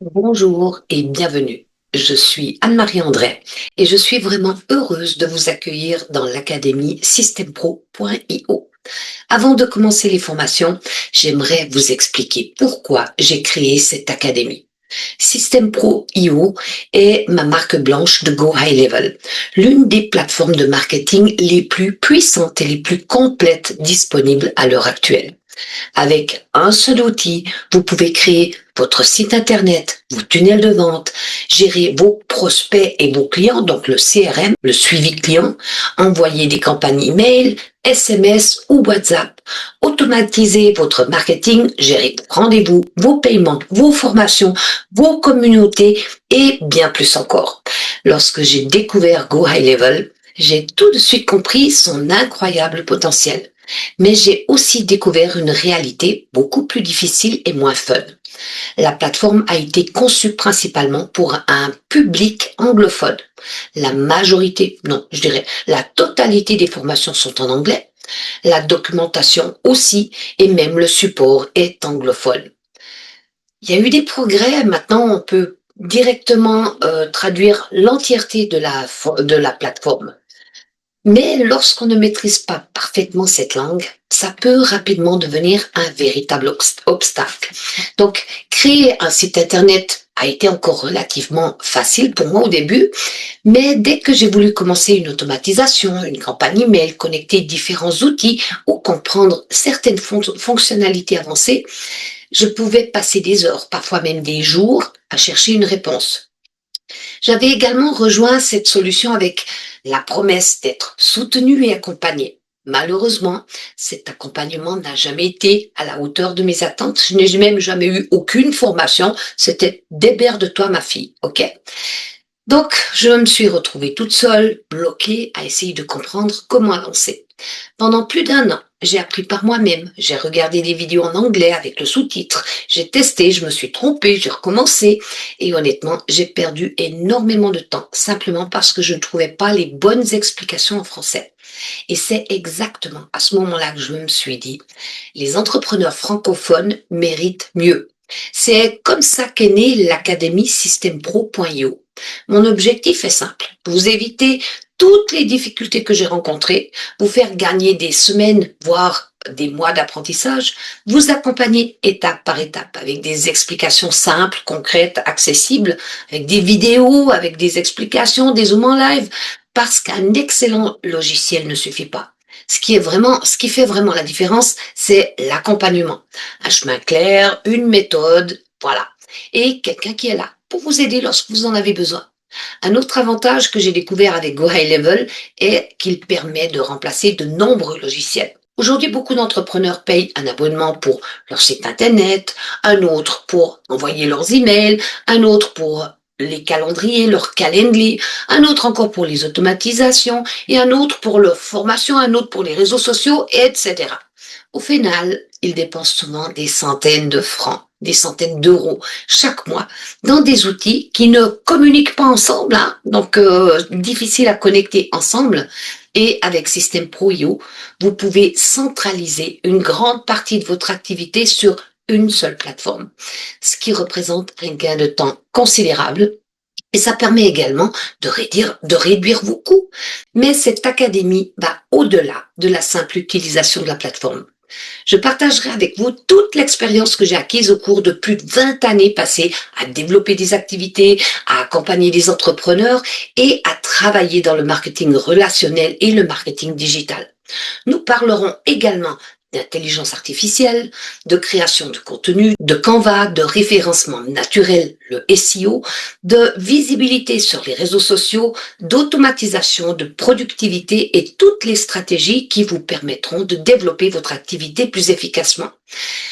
Bonjour et bienvenue. Je suis Anne-Marie André et je suis vraiment heureuse de vous accueillir dans l'académie systempro.io. Avant de commencer les formations, j'aimerais vous expliquer pourquoi j'ai créé cette académie. System.pro.io est ma marque blanche de Go High Level, l'une des plateformes de marketing les plus puissantes et les plus complètes disponibles à l'heure actuelle. Avec un seul outil, vous pouvez créer votre site internet, vos tunnels de vente, gérer vos prospects et vos clients, donc le CRM, le suivi client, envoyer des campagnes email, SMS ou WhatsApp, automatiser votre marketing, gérer vos rendez-vous, vos paiements, vos formations, vos communautés et bien plus encore. Lorsque j'ai découvert Go High Level, j'ai tout de suite compris son incroyable potentiel. Mais j'ai aussi découvert une réalité beaucoup plus difficile et moins fun. La plateforme a été conçue principalement pour un public anglophone. La majorité, non, je dirais la totalité des formations sont en anglais. La documentation aussi, et même le support est anglophone. Il y a eu des progrès, maintenant on peut directement traduire l'entièreté de la plateforme. Mais lorsqu'on ne maîtrise pas parfaitement cette langue, ça peut rapidement devenir un véritable obstacle. Donc, créer un site internet a été encore relativement facile pour moi au début, mais dès que j'ai voulu commencer une automatisation, une campagne email, connecter différents outils ou comprendre certaines fonctionnalités avancées, je pouvais passer des heures, parfois même des jours, à chercher une réponse. J'avais également rejoint cette solution avec la promesse d'être soutenu et accompagné. Malheureusement, cet accompagnement n'a jamais été à la hauteur de mes attentes. Je n'ai même jamais eu aucune formation. C'était démerde-toi, ma fille, ok? Donc, je me suis retrouvée toute seule, bloquée, à essayer de comprendre comment avancer. Pendant plus d'un an, j'ai appris par moi-même. J'ai regardé des vidéos en anglais avec le sous-titre. J'ai testé, je me suis trompée, j'ai recommencé. Et honnêtement, j'ai perdu énormément de temps simplement parce que je ne trouvais pas les bonnes explications en français. Et c'est exactement à ce moment-là que je me suis dit, les entrepreneurs francophones méritent mieux. C'est comme ça qu'est née l'Académie systempro.io. Mon objectif est simple, vous éviter toutes les difficultés que j'ai rencontrées, vous faire gagner des semaines, voire des mois d'apprentissage, vous accompagner étape par étape avec des explications simples, concrètes, accessibles, avec des vidéos, avec des explications, des zooms en live, parce qu'un excellent logiciel ne suffit pas. Ce qui fait vraiment la différence, c'est l'accompagnement. Un chemin clair, une méthode, voilà. Et quelqu'un qui est là pour vous aider lorsque vous en avez besoin. Un autre avantage que j'ai découvert avec Go High Level est qu'il permet de remplacer de nombreux logiciels. Aujourd'hui, beaucoup d'entrepreneurs payent un abonnement pour leur site internet, un autre pour envoyer leurs emails, un autre pour les calendriers, leur calendly, un autre encore pour les automatisations et un autre pour leur formation, un autre pour les réseaux sociaux, etc. Au final, ils dépensent souvent des centaines de francs, des centaines d'euros chaque mois dans des outils qui ne communiquent pas ensemble, hein, donc difficile à connecter ensemble. Et avec System.pro.io, vous pouvez centraliser une grande partie de votre activité sur une seule plateforme, ce qui représente un gain de temps considérable. Et ça permet également de réduire vos coûts. Mais cette académie va au-delà de la simple utilisation de la plateforme. Je partagerai avec vous toute l'expérience que j'ai acquise au cours de plus de 20 années passées à développer des activités, à accompagner des entrepreneurs et à travailler dans le marketing relationnel et le marketing digital. Nous parlerons également d'intelligence artificielle, de création de contenu, de Canva, de référencement naturel, le SEO, de visibilité sur les réseaux sociaux, d'automatisation, de productivité et toutes les stratégies qui vous permettront de développer votre activité plus efficacement.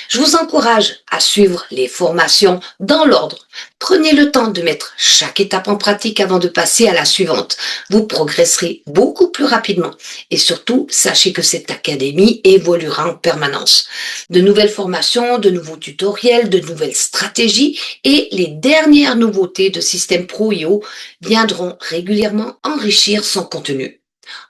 Je vous encourage à suivre les formations dans l'ordre. Prenez le temps de mettre chaque étape en pratique avant de passer à la suivante. Vous progresserez beaucoup plus rapidement. Et surtout, sachez que cette académie évoluera en permanence. De nouvelles formations, de nouveaux tutoriels, de nouvelles stratégies et les dernières nouveautés de System.pro.io viendront régulièrement enrichir son contenu.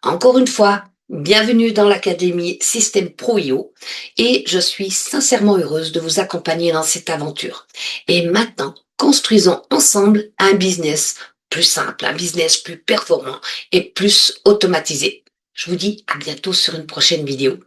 Encore une fois, Bienvenue dans l'Académie Système Pro IO et je suis sincèrement heureuse de vous accompagner dans cette aventure. Et maintenant, construisons ensemble un business plus simple, un business plus performant et plus automatisé. Je vous dis à bientôt sur une prochaine vidéo.